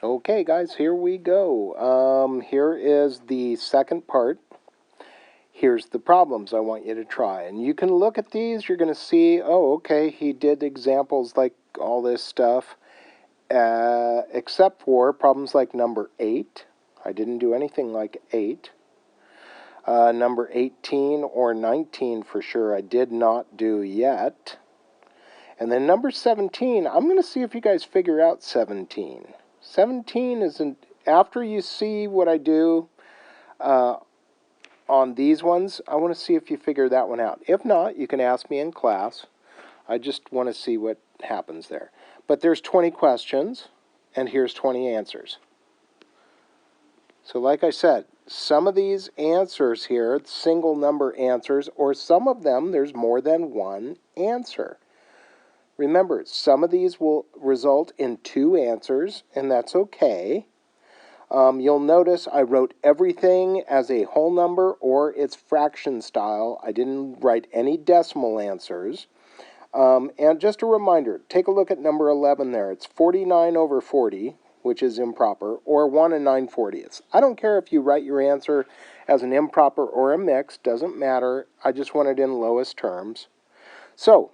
Okay, guys, here we go. Here is the second part. Here's the problems I want you to try. And you can look at these. You're going to see, oh, okay, he did examples like all this stuff, except for problems like number 8. I didn't do anything like 8. Number 18 or 19 for sure I did not do yet. And then number 17, I'm going to see if you guys figure out 17. 17 isn't, after you see what I do on these ones, I want to see if you figure that one out. If not, you can ask me in class. I just want to see what happens there. But there's 20 questions, and here's 20 answers. So like I said, some of these answers here, single number answers, or some of them, there's more than one answer. Remember, some of these will result in 2 answers, and that's okay. You'll notice I wrote everything as a whole number or its fraction style. I didn't write any decimal answers. And just a reminder, take a look at number 11 there. It's 49 over 40, which is improper, or 1 and 9/40. I don't care if you write your answer as an improper or a mix, doesn't matter. I just want it in lowest terms. So,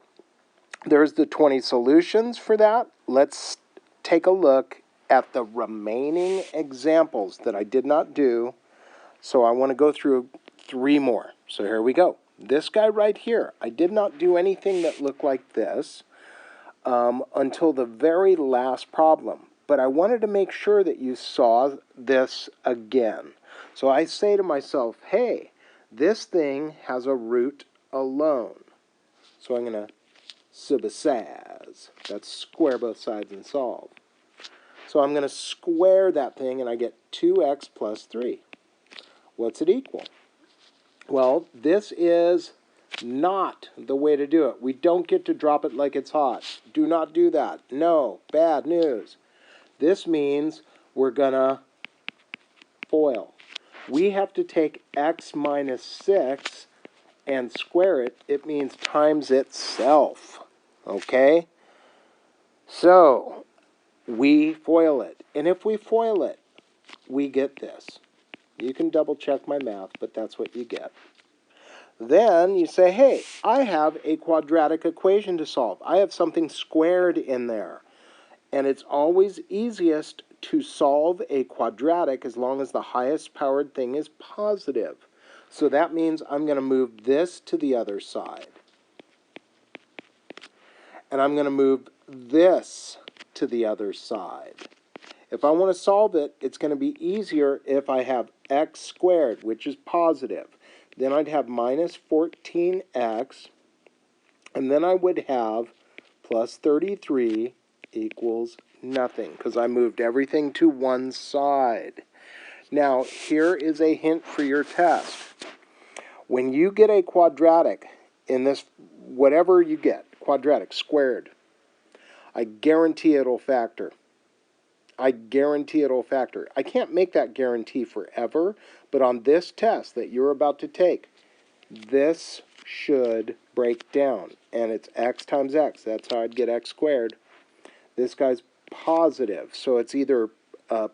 there's the 20 solutions for that. Let's take a look at the remaining examples that I did not do. So I want to go through 3 more. So here we go. This guy right here, I did not do anything that looked like this until the very last problem. But I wanted to make sure that you saw this again. So I say to myself, hey, this thing has a root alone. So I'm going to subasaz. That's square both sides and solve. So I'm going to square that thing, and I get 2x plus 3. What's it equal? Well, this is not the way to do it. We don't get to drop it like it's hot. Do not do that. No, bad news. This means we're going to FOIL. We have to take x minus 6 and square it. It means times itself. Okay? So, we FOIL it. And if we FOIL it, we get this. You can double check my math, but that's what you get. Then you say, hey, I have a quadratic equation to solve. I have something squared in there. And it's always easiest to solve a quadratic as long as the highest powered thing is positive. So that means I'm going to move this to the other side. And I'm going to move this to the other side. If I want to solve it, it's going to be easier if I have x squared, which is positive. Then I'd have minus 14x, and then I would have plus 33 equals nothing, because I moved everything to one side. Now, here is a hint for your test. When you get a quadratic in this, whatever you get, quadratic, squared, I guarantee it'll factor. I guarantee it'll factor. I can't make that guarantee forever, but on this test that you're about to take, this should break down, and it's x times x. That's how I'd get x squared. This guy's positive, so it's either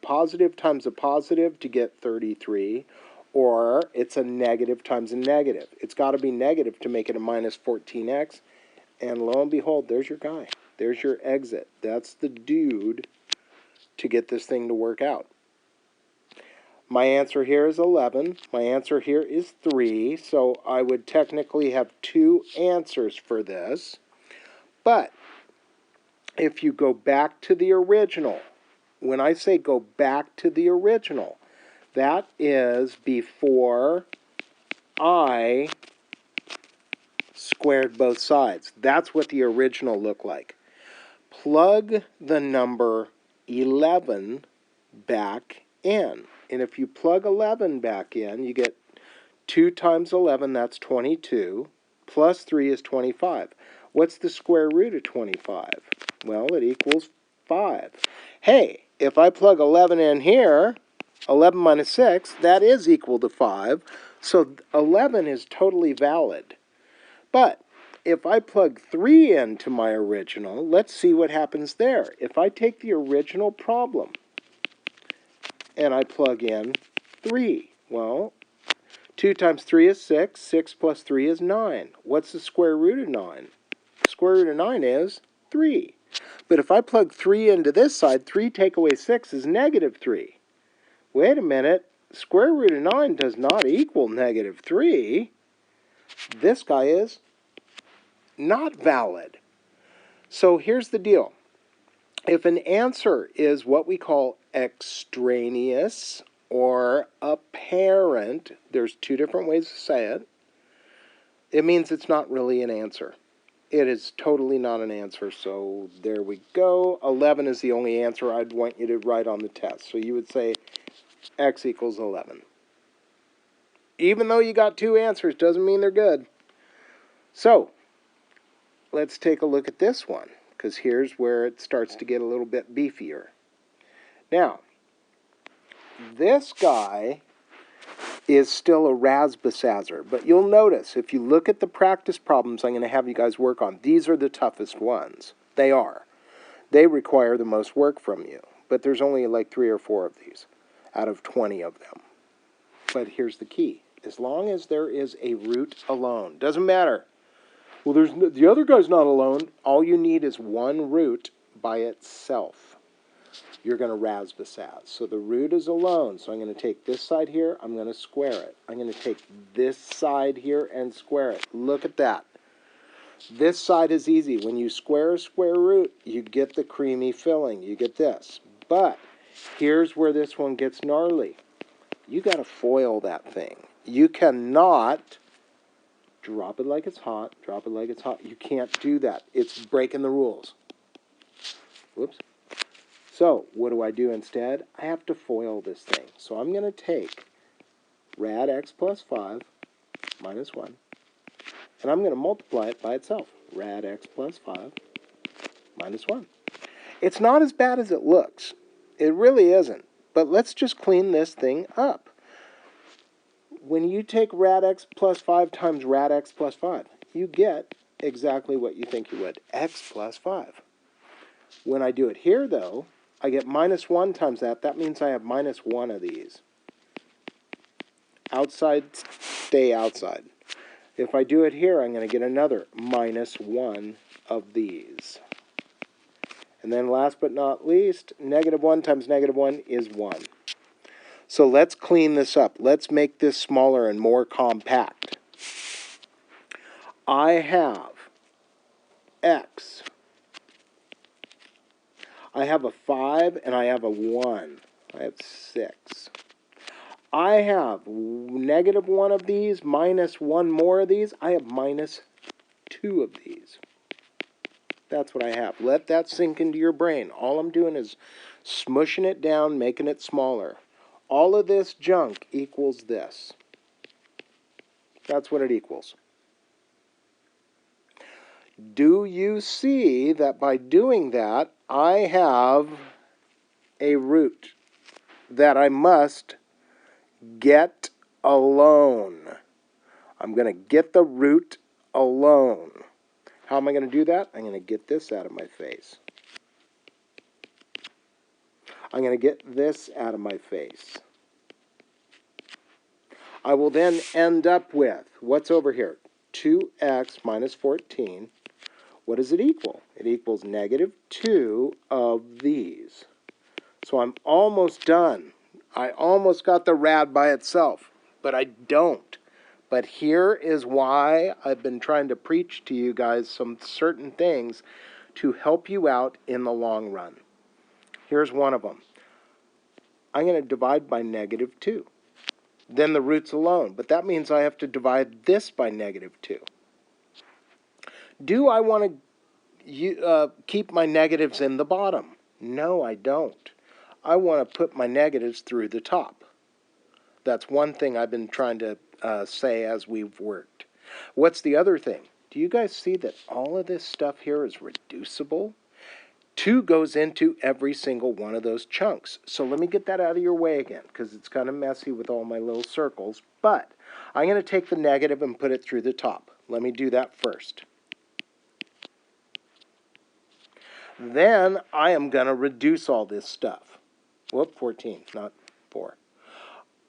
positive times a positive to get 33, or it's a negative times a negative. It's got to be negative to make it a minus 14x, and lo and behold, there's your guy. There's your exit. That's the dude to get this thing to work out. My answer here is 11. My answer here is 3, so I would technically have 2 answers for this. But if you go back to the original, when I say go back to the original, that is before I squared both sides. That's what the original looked like. Plug the number 11 back in. And if you plug 11 back in, you get 2 times 11, that's 22, plus 3 is 25. What's the square root of 25? Well, it equals 5. Hey, if I plug 11 in here, 11 minus 6, that is equal to 5. So 11 is totally valid. But if I plug 3 into my original, let's see what happens there. If I take the original problem and I plug in 3. Well, 2 times 3 is 6. 6 plus 3 is 9. What's the square root of 9? The square root of 9 is 3. But if I plug 3 into this side, 3 take away 6 is negative 3. Wait a minute. Square root of 9 does not equal negative 3. This guy is not valid. So here's the deal. If an answer is what we call extraneous or apparent, there's two different ways to say it, it means it's not really an answer. It is totally not an answer, so there we go. 11 is the only answer I'd want you to write on the test. So you would say x equals 11. Even though you got two answers, doesn't mean they're good. So let's take a look at this one, because here's where it starts to get a little bit beefier. Now, this guy is still a razzbazazzer, but you'll notice if you look at the practice problems I'm going to have you guys work on, these are the toughest ones. They are. They require the most work from you, but there's only like 3 or 4 of these out of 20 of them. But here's the key. As long as there is a root alone, doesn't matter. Well, the other guy's not alone. All you need is one root by itself. You're going to razzbazazz. So the root is alone. So I'm going to take this side here. I'm going to square it. I'm going to take this side here and square it. Look at that. This side is easy. When you square a square root, you get the creamy filling. You get this. But here's where this one gets gnarly. You got to foil that thing. You cannot drop it like it's hot, drop it like it's hot. You can't do that. It's breaking the rules. Whoops. So what do I do instead? I have to foil this thing. So I'm going to take rad x plus 5 minus 1, and I'm going to multiply it by itself. Rad x plus 5 minus 1. It's not as bad as it looks. It really isn't. But let's just clean this thing up. When you take rad x plus 5 times rad x plus 5, you get exactly what you think you would, x plus 5. When I do it here, though, I get minus 1 times that. That means I have minus 1 of these. Outside, stay outside. If I do it here, I'm going to get another minus 1 of these. And then last but not least, negative 1 times negative 1 is 1. So let's clean this up. Let's make this smaller and more compact. I have x. I have a 5 and I have a 1. I have 6. I have negative 1 of these, minus 1 more of these. I have minus 2 of these. That's what I have. Let that sink into your brain. All I'm doing is smushing it down, making it smaller. All of this junk equals this. That's what it equals. Do you see that by doing that, I have a root that I must get alone? I'm going to get the root alone. How am I going to do that? I'm going to get this out of my face. I'm going to get this out of my face. I will then end up with, what's over here? 2x minus 14. What does it equal? It equals negative 2 of these. So I'm almost done. I almost got the rad by itself, but I don't. But here is why I've been trying to preach to you guys some certain things to help you out in the long run. Here's one of them. I'm going to divide by negative 2. Then the root's alone, but that means I have to divide this by negative 2. Do I want to keep my negatives in the bottom? No, I don't. I want to put my negatives through the top. That's one thing I've been trying to say as we've worked. What's the other thing? Do you guys see that all of this stuff here is reducible? 2 goes into every single one of those chunks. So let me get that out of your way again, because it's kind of messy with all my little circles. But I'm going to take the negative and put it through the top. Let me do that first. Then I am going to reduce all this stuff. Whoop, 14, not 4.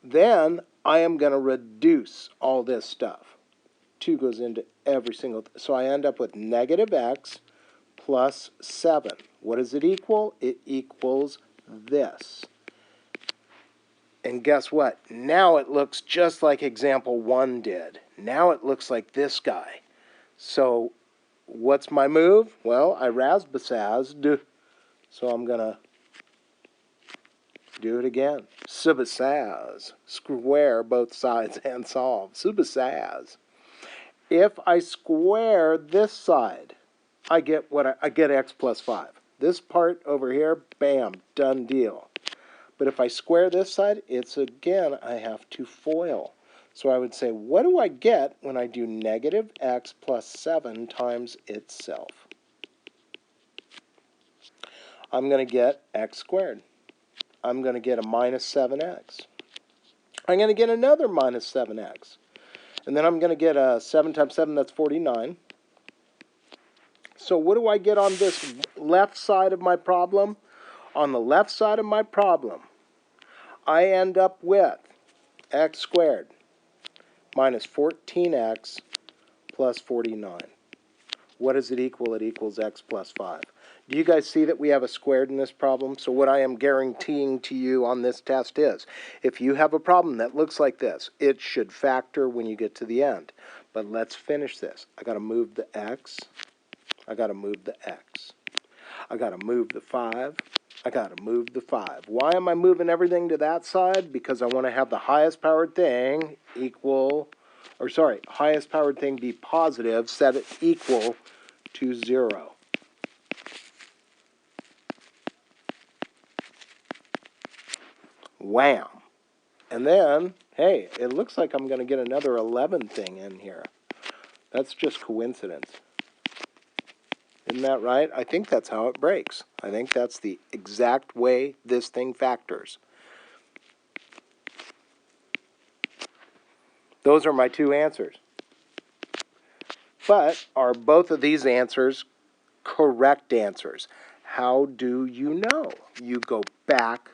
Then I am going to reduce all this stuff. 2 goes into every single, so I end up with negative x plus 7. What does it equal? It equals this. And guess what? Now it looks just like example 1 did. Now it looks like this guy. So what's my move? Well, I rasbasazed, so I'm going to do it again. Subasaz. Square both sides and solve. Subasaz. If I square this side, I get I get x plus 5. This part over here, bam, done deal. But if I square this side, it's again, I have to FOIL. So I would say, what do I get when I do negative x plus 7 times itself? I'm going to get x squared. I'm going to get a minus 7x. I'm going to get another minus 7x. And then I'm going to get a 7 times 7, that's 49. So what do I get on this left side of my problem? On the left side of my problem, I end up with x squared minus 14x plus 49. What does it equal? It equals x plus 5. Do you guys see that we have a squared in this problem? So what I am guaranteeing to you on this test is, if you have a problem that looks like this, it should factor when you get to the end. But let's finish this. I got to move the x. I got to move the x. I got to move the 5. I got to move the 5. Why am I moving everything to that side? Because I want to have the highest powered thing highest powered thing be positive, set it equal to 0. Wham! And then, hey, it looks like I'm going to get another 11 thing in here. That's just coincidence. Isn't that right? I think that's how it breaks. I think that's the exact way this thing factors. Those are my two answers. But are both of these answers correct answers? How do you know? You go back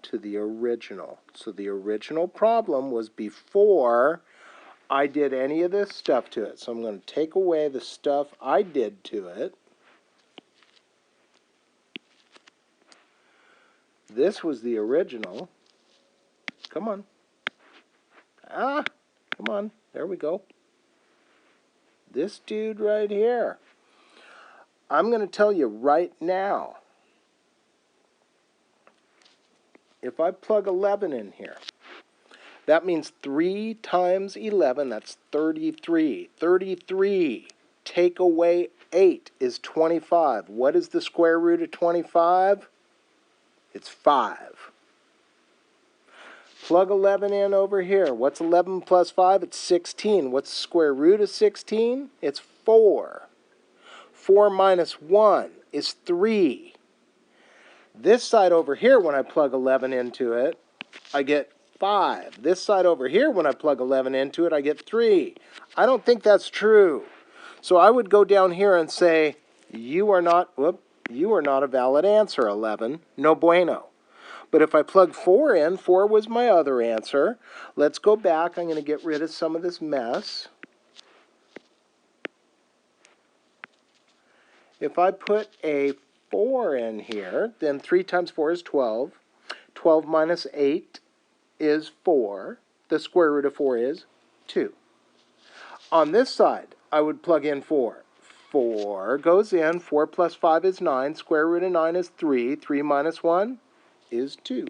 to the original. So the original problem was before I did any of this stuff to it. So I'm going to take away the stuff I did to it. This was the original. Come on. Come on. There we go. This dude right here. I'm going to tell you right now, if I plug 11 in here, that means 3 times 11, that's 33. 33, take away 8 is 25. What is the square root of 25? It's 5. Plug 11 in over here. What's 11 plus 5? It's 16. What's the square root of 16? It's 4. 4 minus 1 is 3. This side over here, when I plug 11 into it, I get 5. This side over here, when I plug 11 into it, I get 3. I don't think that's true. So I would go down here and say, you are not a valid answer, 11. No bueno. But if I plug 4 in, 4 was my other answer. Let's go back. I'm going to get rid of some of this mess. If I put a 4 in here, then 3 times 4 is 12. 12 minus 8 is 4. The square root of 4 is 2. On this side, I would plug in 4. 4 goes in. 4 plus 5 is 9. Square root of 9 is 3. 3 minus 1 is 2.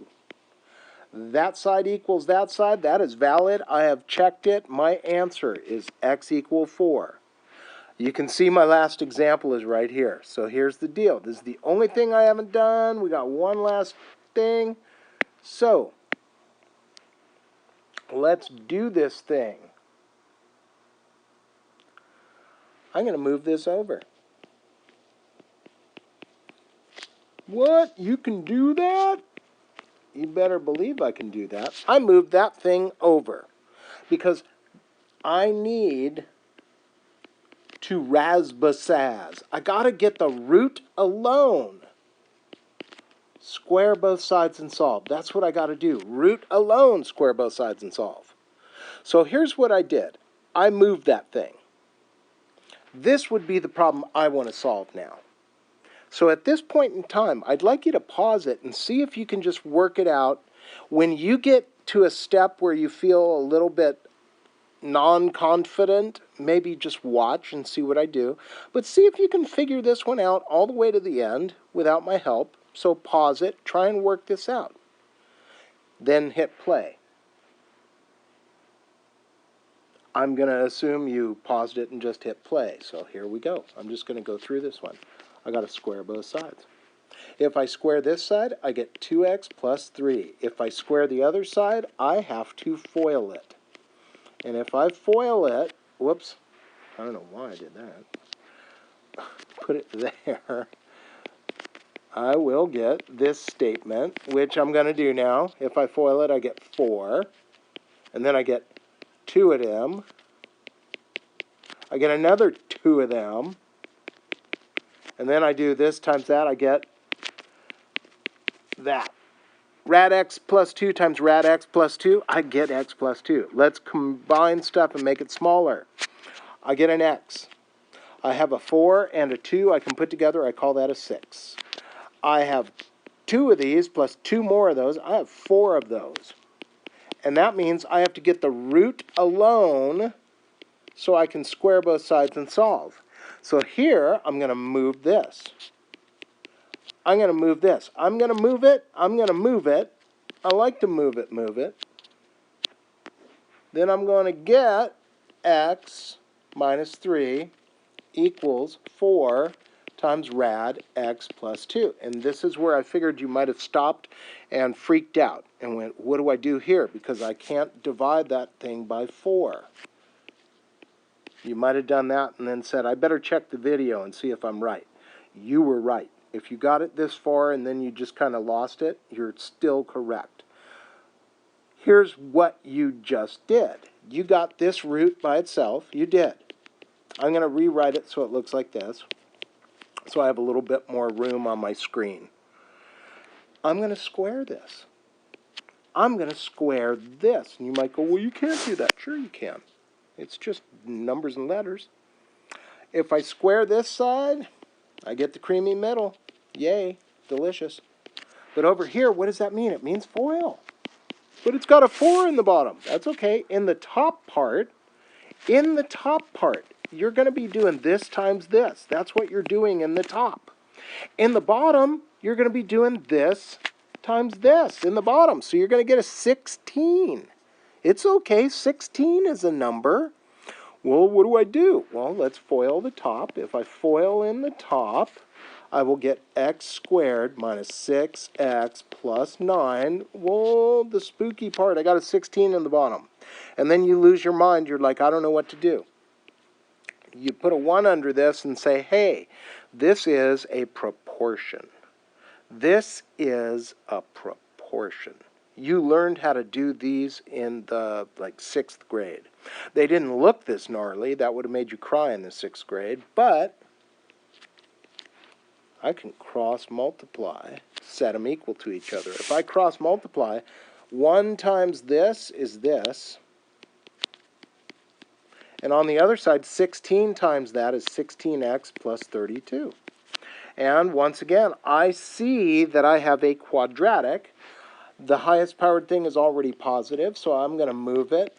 That side equals that side. That is valid. I have checked it. My answer is x equals 4. You can see my last example is right here. So here's the deal. This is the only thing I haven't done. We got one last thing. So let's do this thing. I'm going to move this over. What? You can do that? You better believe I can do that. I moved that thing over because I need to rasbasaz. I got to get the root alone. Square both sides and solve. That's what I got to do. Root alone, square both sides and solve. So here's what I did. I moved that thing. This would be the problem I want to solve now. So at this point in time, I'd like you to pause it and see if you can just work it out. When you get to a step where you feel a little bit non-confident, maybe just watch and see what I do. But see if you can figure this one out all the way to the end without my help. So pause it, try and work this out. Then hit play. I'm going to assume you paused it and just hit play. So here we go. I'm just going to go through this one. I got to square both sides. If I square this side, I get 2x plus 3. If I square the other side, I have to FOIL it. And if I FOIL it, whoops, I don't know why I did that. Put it there. I will get this statement, which I'm going to do now. If I FOIL it, I get 4. And then I get 2 of them. I get another 2 of them. And then I do this times that, I get that. Rad x plus 2 times rad x plus 2, I get x plus 2. Let's combine stuff and make it smaller. I get an x. I have a 4 and a 2 I can put together. I call that a 6. I have 2 of these plus 2 more of those. I have 4 of those. And that means I have to get the root alone so I can square both sides and solve. So here, I'm going to move this. I'm going to move this. I'm going to move it. I'm going to move it. I like to move it. Then I'm going to get x minus 3 equals 4 times rad x plus 2. And this is where I figured you might have stopped and freaked out and went, what do I do here? Because I can't divide that thing by 4. You might have done that and then said, I better check the video and see if I'm right. You were right. If you got it this far and then you just kind of lost it, you're still correct. Here's what you just did. You got this root by itself. You did. I'm going to rewrite it so it looks like this, so I have a little bit more room on my screen. I'm going to square this. I'm going to square this. And you might go, well, you can't do that. Sure you can. It's just numbers and letters. If I square this side, I get the creamy middle. Yay, delicious. But over here, what does that mean? It means FOIL. But it's got a 4 in the bottom. That's okay. In the top part, you're going to be doing this times this. That's what you're doing in the top. In the bottom, you're going to be doing this times this in the bottom. So you're going to get a 16. It's okay. 16 is a number. Well, what do I do? Well, let's FOIL the top. If I FOIL in the top, I will get x squared minus 6x plus 9. Well, the spooky part, I got a 16 in the bottom. And then you lose your mind. You're like, I don't know what to do. You put a 1 under this and say, hey, this is a proportion. This is a proportion. You learned how to do these in the 6th grade. They didn't look this gnarly. That would have made you cry in the 6th grade. But I can cross multiply, set them equal to each other. If I cross multiply, 1 times this is this. And on the other side, 16 times that is 16x plus 32. And once again, I see that I have a quadratic. The highest powered thing is already positive, so I'm going to move it.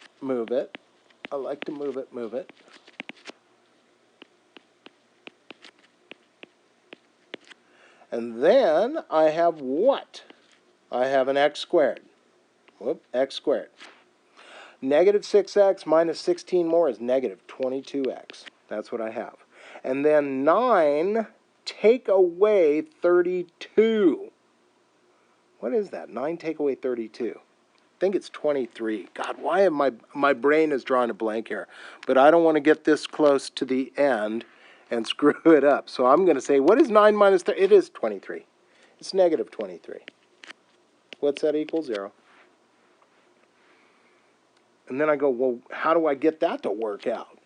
I like to move it. And then I have what? I have an x squared. Whoop, x squared. Negative 6x minus 16 more is negative 22x. That's what I have. And then 9 take away 32. What is that? 9 take away 32. I think it's 23. God, why am my brain is drawing a blank here. But I don't want to get this close to the end and screw it up. So I'm going to say, what is 9 minus 3? It is 23. It's negative 23. What's that equal? 0. And then I go, well, how do I get that to work out?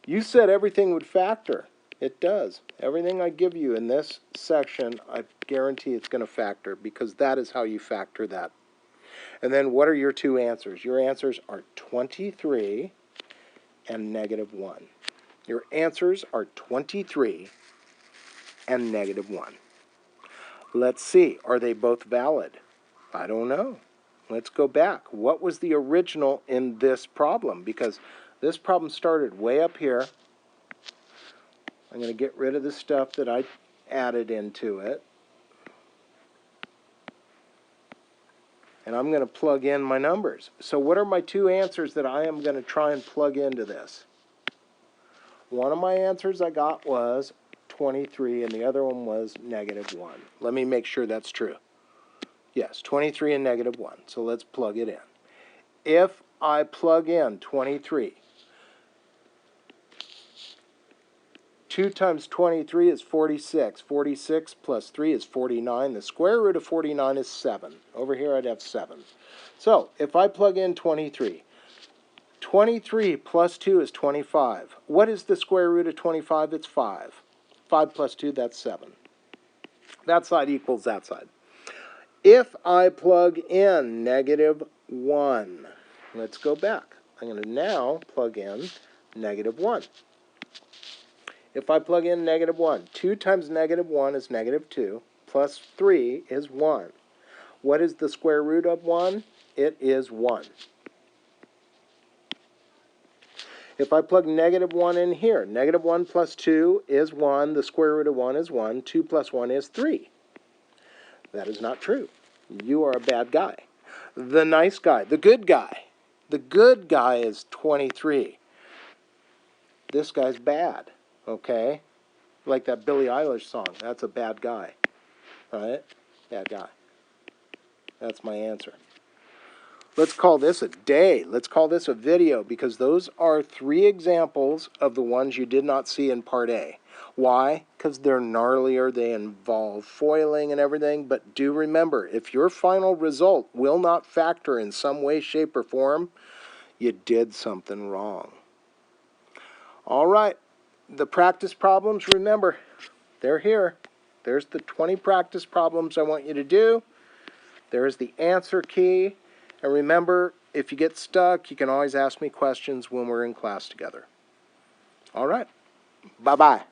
You said everything would factor. It does. Everything I give you in this section, I guarantee it's going to factor because that is how you factor that. And then what are your two answers? Your answers are 23 and negative 1. Your answers are 23 and negative 1. Let's see, are they both valid? I don't know. Let's go back. What was the original in this problem? Because this problem started way up here. I'm going to get rid of the stuff that I added into it. And I'm going to plug in my numbers. So what are my two answers that I am going to try and plug into this? One of my answers I got was 23, and the other one was negative 1. Let me make sure that's true. Yes, 23 and negative 1. So let's plug it in. If I plug in 23, 2 times 23 is 46. 46 plus 3 is 49. The square root of 49 is 7. Over here I'd have 7. So if I plug in 23, 23 plus 2 is 25. What is the square root of 25? It's 5. 5 plus 2, that's 7. That side equals that side. If I plug in negative 1, let's go back. I'm going to now plug in negative 1. If I plug in negative 1, 2 times negative 1 is negative 2, plus 3 is 1. What is the square root of 1? It is 1. If I plug negative 1 in here, negative 1 plus 2 is 1. The square root of 1 is 1. 2 plus 1 is 3. That is not true. You are a bad guy. The nice guy, the good guy. The good guy is 23. This guy's bad, okay? Like that Billie Eilish song. That's a bad guy, right? Bad guy. That's my answer. Let's call this a day. Let's call this a video because those are 3 examples of the ones you did not see in Part A. Why? Because they're gnarlier, they involve foiling and everything, but do remember, if your final result will not factor in some way, shape, or form, you did something wrong. All right, the practice problems, remember, they're here. There's the 20 practice problems I want you to do. There's the answer key. And remember, if you get stuck, you can always ask me questions when we're in class together. All right. Bye-bye.